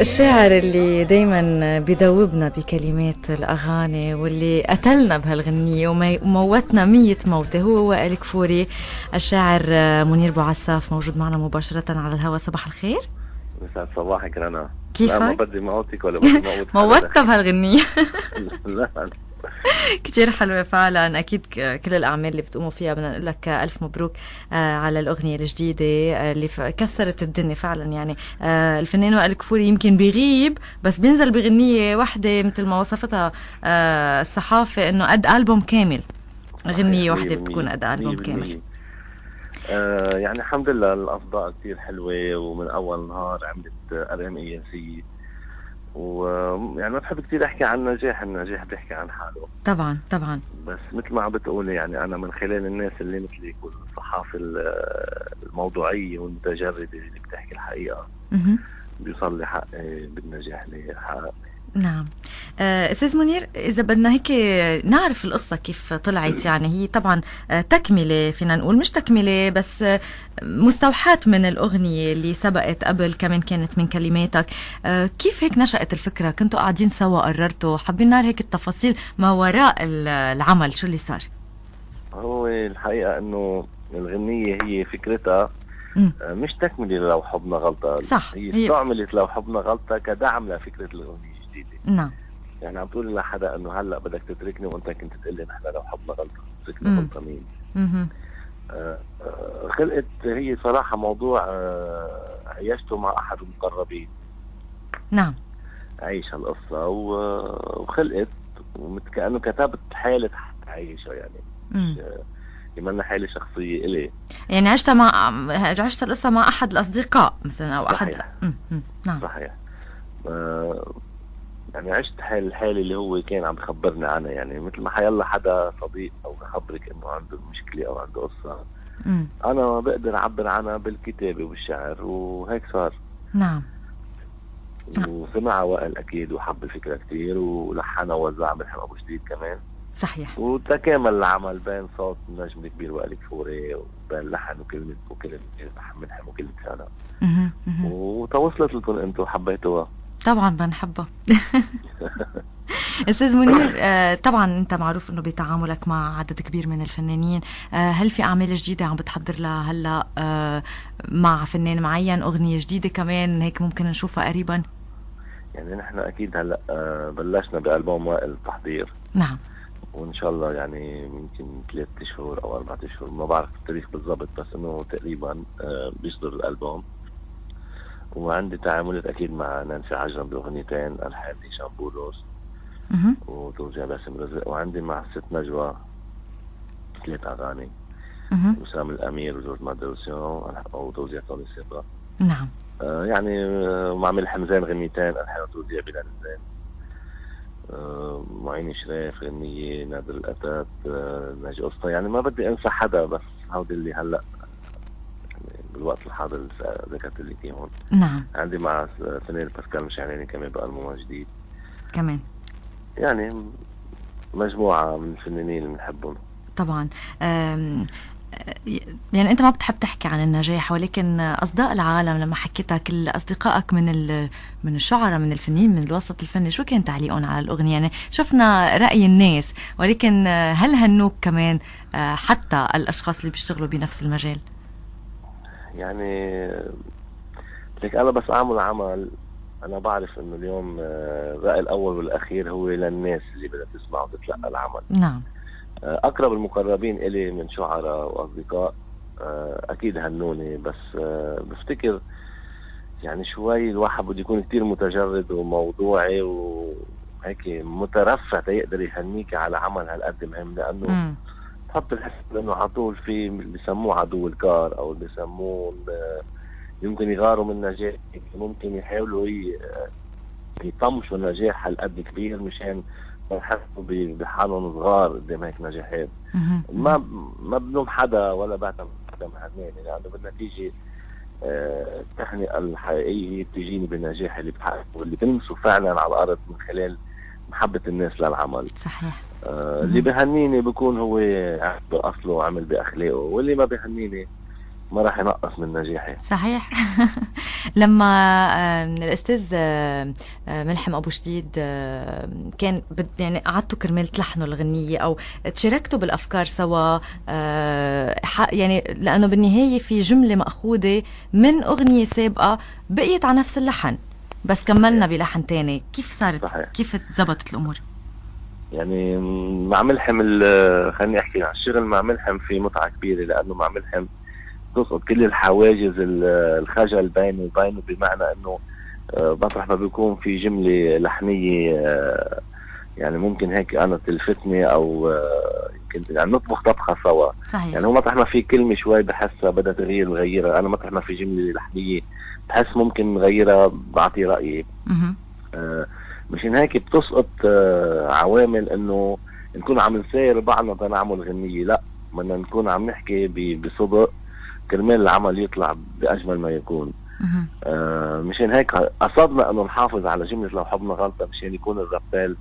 الشاعر اللي دايما بيدوبنا بكلمات الأغاني واللي قتلنا بهالغنية وموتنا 100 موتة هو وائل كفوري. الشاعر منير بوعساف موجود معنا مباشرة على الهواء. صباح الخير. يسعد صباحك رنا. كيفك؟ لا ما بدي موتك ولا بدي موت موتنا بهالغنية. لا كتير حلوة فعلا. أكيد كل الأعمال اللي بتقوموا فيها بدنا نقول لك ألف مبروك على الأغنية الجديدة اللي كسرت الدنيا فعلا. يعني الفنان وائل كفوري يمكن بيغيب بس بينزل بغنية واحدة مثل ما وصفتها الصحافة إنه قد ألبوم كامل. غنية واحدة بتكون قد ألبوم كامل. يعني الحمد لله الأصداء كتير حلوة ومن أول نهار عملت أرقام قياسية. ويعني ما بحب كتير احكي عن النجاح بيحكي عن حاله طبعا طبعا، بس مثل ما عم بتقولي يعني انا من خلال الناس اللي مثلك والصحافه الموضوعيه والمتجرده اللي بتحكي الحقيقه بيوصل لي حق بالنجاح اللي حقق. نعم. أستاذ منير، إذا بدنا هيك نعرف القصة كيف طلعت، يعني هي طبعا تكملة، فينا نقول مش تكملة بس مستوحاة من الأغنية اللي سبقت قبل، كمان كانت من كلماتك. كيف هيك نشأت الفكرة؟ كنتوا قاعدين سوا قررتوا؟ حابين نعرف هيك التفاصيل ما وراء العمل، شو اللي صار؟ هو الحقيقة إنه الغنية هي فكرتها مش تكملة لو حبنا غلطة، صح، هي استعملت لو حبنا غلطة كدعم لفكرة الأغنية الجديدة. نعم. يعني عم تقول لحدا انه هلا بدك تتركني وانت كنت تقول لي نحن لو حبنا غلطه تتركنا غلطانين. خلقت هي صراحه موضوع عيشته مع احد المقربين. نعم. عيش هالقصه وخلقت كانه كتبت حاله عيشه، يعني مش حاله شخصيه الي. يعني عشت القصه مع احد الاصدقاء مثلا او صحيح. احد. نعم صحيح. يعني عشت الحالة اللي هو كان عم بخبرني عنها، يعني مثل ما حيلا حدا صديق او بخبرك انه عنده مشكلة او عنده قصة انا بقدر اعبر عنها بالكتابة والشعر، وهيك صار. نعم. وسمع وائل اكيد وحب الفكرة كتير ولحنها ووزعها ملحم ابو جديد كمان. صحيح. وتكامل العمل بين صوت النجم الكبير وائل كفوري وبين لحن وكلمة ملحم وكلمة سنة، وتوصلت لكم انتم وحبيتوها. طبعا بنحبها. استاذ منير، طبعا انت معروف انه بتعاملك مع عدد كبير من الفنانين، هل في اعمال جديده عم بتحضر لها هلا مع فنان معين، اغنيه جديده كمان هيك ممكن نشوفها قريبا؟ يعني نحن اكيد هلا بلشنا بالبوم وائل التحضير. نعم. وان شاء الله يعني يمكن 3 اشهر او 4 اشهر، ما بعرف التاريخ بالضبط، بس انه تقريبا بيصدر الالبوم. وعندي تعاملات اكيد مع نانسي عجرم باغنيتين، الحان هشام بولوس وتوزيع باسم رزق، وعندي مع ست نجوى 3 اغاني، وسام الامير وجورج مادروسيون وتوزيع توني سيبا. نعم. يعني مع ملحم زين غنيتين، الحان وتوزيع بلال زين، معين شريف غنية، نادر الأتات، ناجي قصة. يعني ما بدي انسى حدا، بس هودي اللي هلا بالوقت الحاضر ذكرت لك اياهم. نعم. عندي مع فنان باسكال مشعلاني كمان بألبوم جديد كمان، يعني مجموعة من الفنانين اللي بنحبهم. طبعا. يعني انت ما بتحب تحكي عن النجاح، ولكن اصداء العالم لما حكيتها كل اصدقائك من الشعراء من الفنانين من الوسط الفني، شو كان تعليقهم على الاغنيه؟ يعني شفنا راي الناس، ولكن هل هنوك كمان حتى الاشخاص اللي بيشتغلوا بنفس المجال؟ يعني لك انا بس اعمل عمل، انا بعرف انه اليوم الرأي الاول والاخير هو للناس اللي بدها تسمع وتتلقى العمل. نعم. اقرب المقربين الي من شعراء واصدقاء اكيد هنوني، بس بفتكر يعني شوي الواحد بده يكون كتير متجرد وموضوعي وهيك مترفع تيقدر يهنيك على عمل هالقد مهم، لانه تحط الحس انه على طول في بيسموه عدو الكار او بيسموه يمكن يغاروا من نجاح، ممكن يحاولوا يطمشوا نجاح هالقد كبير مشان يحسوا بحالهم صغار قدام هيك نجاحات. ما بلوم حدا ولا بعتم حدا مهناني، لانه بالنتيجه التهنئه الحقيقيه هي بتجيني بالنجاح اللي بحققه واللي بلمسه فعلا على الارض من خلال محبه الناس للعمل. صحيح. اللي بهنيني بكون هو باصله وعمل باخلاقه، واللي ما بهنيني ما راح ينقص من نجاحي. صحيح. لما الأستاذ ملحم أبو جديد كان يعني قعدتوا كرمال تلحنوا الغنية أو تشاركتوا بالأفكار سوا، يعني لأنه بالنهاية في جملة مأخوذة من أغنية سابقة بقيت على نفس اللحن بس كملنا بلحن تاني، كيف صارت؟ صحيح. كيف تزبطت الأمور؟ يعني مع ملحم خليني أحكي عن الشغل مع ملحم في متعة كبيرة، لأنه مع ملحم تسقط كل الحواجز الخجل بينه وبينه، بمعنى انه مطرح ما بيكون في جملة لحنية يعني ممكن هيك انا تلفتني او يمكن يعني نطبخ طبخة سوا. صحيح. يعني هو مطرح ما في كلمة شوي بحسها بدها تغيير بغيرها، انا مطرح ما في جملة لحنية بحس ممكن نغيرها بعطي رأيي. مشان هيك بتسقط عوامل انه نكون عم نساير بعضنا تنعمل غنية، لا بدنا نكون عم نحكي بصدق كرمال العمل يطلع بأجمل ما يكون. مشان هيك قصدنا انه نحافظ على جملة لو حبنا غلطة، مشان يكون الربال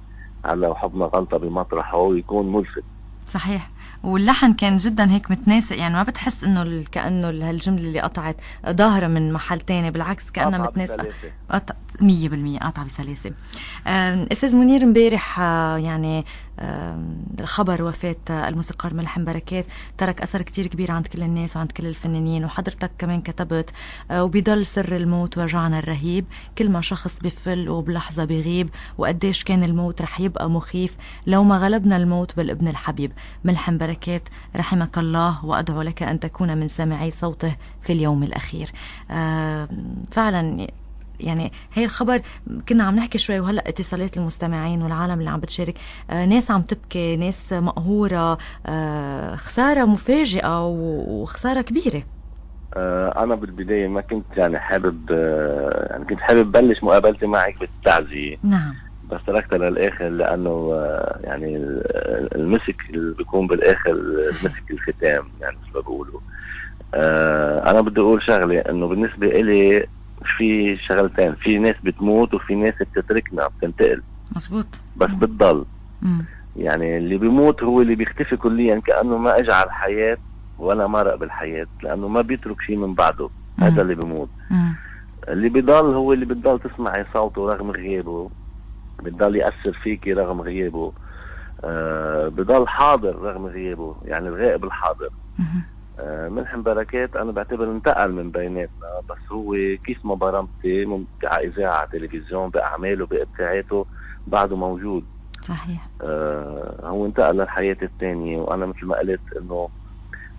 على لو حبنا غلطة بمطرحه ويكون ملفت. صحيح. واللحن كان جدا هيك متناسق، يعني ما بتحس انه كأنه هالجملة اللي قطعت ظاهرة من محل تاني، بالعكس كأنها متناسقة 100% قطع بسلاسة. أستاذ منير، امبارح يعني خبر وفاة الموسيقار ملحم بركات ترك أثر كتير كبير عند كل الناس وعند كل الفنانين، وحضرتك كمان كتبت وبيضل سر الموت وجعنا الرهيب، كل ما شخص بفل وبلحظة بغيب، وقديش كان الموت رح يبقى مخيف لو ما غلبنا الموت بالابن الحبيب. ملحم بركات رحمك الله، وأدعو لك أن تكون من سامعي صوته في اليوم الأخير. فعلا يعني هي الخبر كنا عم نحكي شوي، وهلأ اتصالات المستمعين والعالم اللي عم بتشارك، ناس عم تبكي، ناس مقهورة، خسارة مفاجئة وخسارة كبيرة. أنا بالبداية ما كنت يعني حابب يعني كنت حابب بلش مقابلتي معك بالتعزية. نعم. بس تركتها للآخر لأنه يعني المسك اللي بيكون بالآخر المسك الختام، يعني مثل ما بيقولوا. أنا بدي أقول شغلة، إنه بالنسبة إلي في شغلتين، في ناس بتموت وفي ناس بتتركنا بتنتقل. مظبوط. بس بتضل. يعني اللي بيموت هو اللي بيختفي كليا، كأنه ما اجى على الحياة ولا مرق بالحياة، لأنه ما بيترك شيء من بعده. هذا اللي بيموت. اللي بيضل هو اللي بتضل تسمعي صوته رغم غيابه، بتضل يأثر فيكي رغم غيابه، بضل حاضر رغم غيابه، يعني الغائب الحاضر. ملحم بركات أنا بعتبر انتقل من بيناتنا، بس هو كيف ما برمتي على إذاعة على تلفزيون بأعماله بإبداعاته بعده موجود. صحيح. هو انتقل للحياة الثانية، وأنا مثل ما قلت إنه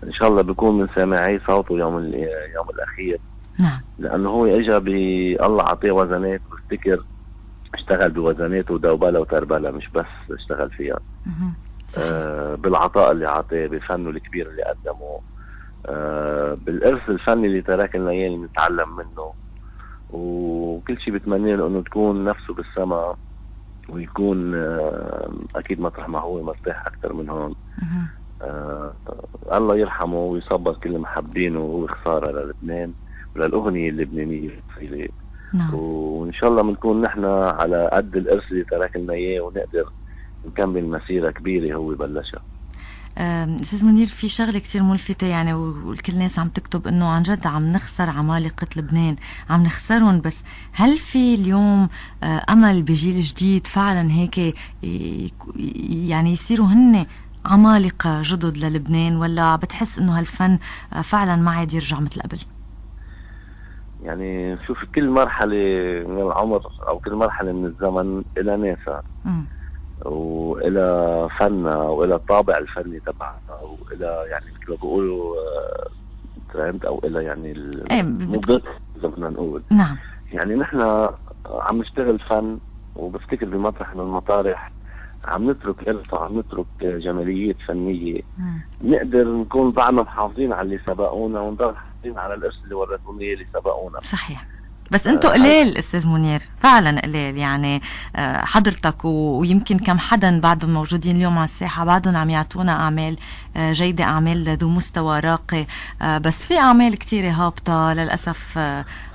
إن شاء الله بيكون من سامعي صوته يوم الأخير. نعم. لأنه هو إجا الله عطيه وزنات، وافتكر اشتغل بوزنات ودوبلة وتربلة، مش بس اشتغل فيها. بالعطاء اللي عطيه، بالفن الكبير اللي قدمه، بالإرث الفني اللي ترك لنا اياه اللي نتعلم منه، وكل شيء بتمنى له انه تكون نفسه بالسماء، ويكون اكيد مطرح ما هو مرتاح اكثر من هون. الله يرحمه ويصبر كل محبينه، وهو خسارة للبنان وللأغنية اللبنانية. نعم. وإن شاء الله بنكون نحن على قد الإرث اللي ترك لنا إياه، ونقدر نكمل مسيرة كبيرة هو بلشها. أستاذ منير، في شغلة كتير ملفتة يعني، والكل الناس عم تكتب إنه عن جد عم نخسر عمالقة لبنان، عم نخسرهم، بس هل في اليوم أمل بجيل جديد فعلا هيك يعني يصيروا هن عمالقة جدد للبنان، ولا بتحس إنه هالفن فعلا ما عاد يرجع مثل قبل؟ يعني شوف، كل مرحلة من العمر أو كل مرحلة من الزمن إلى ناسها وإلى فنها وإلى الطابع الفني تبعها، وإلى يعني مثل ما بيقولوا ترند، أو إلى يعني المضبط إذا بدنا نقول. نعم. يعني نحن عم نشتغل فن، وبفتكر بمطرح من المطارح عم نترك إرث، عم نترك جماليات فنية. نقدر نكون بعدنا محافظين على اللي سبقونا، ونضل محافظين على الإرث اللي ورثونا إياه اللي سبقونا. صحيح. بس انتو قليل استاذ منير، فعلا قليل يعني. حضرتك ويمكن كم حدا بعدهم موجودين اليوم على الساحة بعدهم عم يعطونا اعمال جيدة، اعمال ذو مستوى راقي، بس في اعمال كتيرة هابطة للأسف،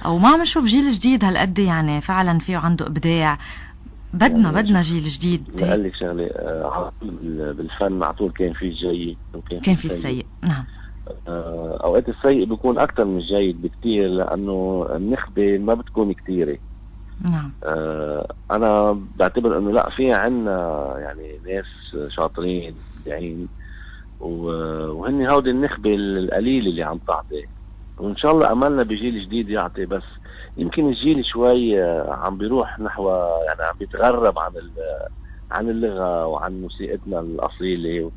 او ما عم نشوف جيل جديد هالقد يعني فعلا فيه عنده ابداع. بدنا جيل جديد. قال لك شغلة، بالفن على طول كان في الجيد وكان في السيء. نعم. اوقات السيء بيكون اكتر من الجيد بكتير، لانه النخبة ما بتكون كتيرة. نعم. انا بعتبر انه لا، في عنا يعني ناس شاطرين مبدعين، وهن هودي النخبة القليلة اللي عم تعطي، وان شاء الله املنا بجيل جديد يعطي. بس يمكن الجيل شوي عم بيروح نحو، يعني عم بيتغرب عن اللغة وعن موسيقتنا الأصيلة.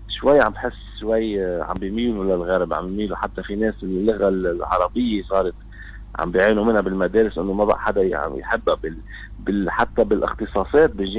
شوي عم بحس شوي عم بيميلوا للغرب، عم بيميلوا حتى في ناس اللغة العربية صارت عم بيعانوا منها بالمدارس، انه ما بقى حدا عم يحبها حتى بالاختصاصات بالجامعة.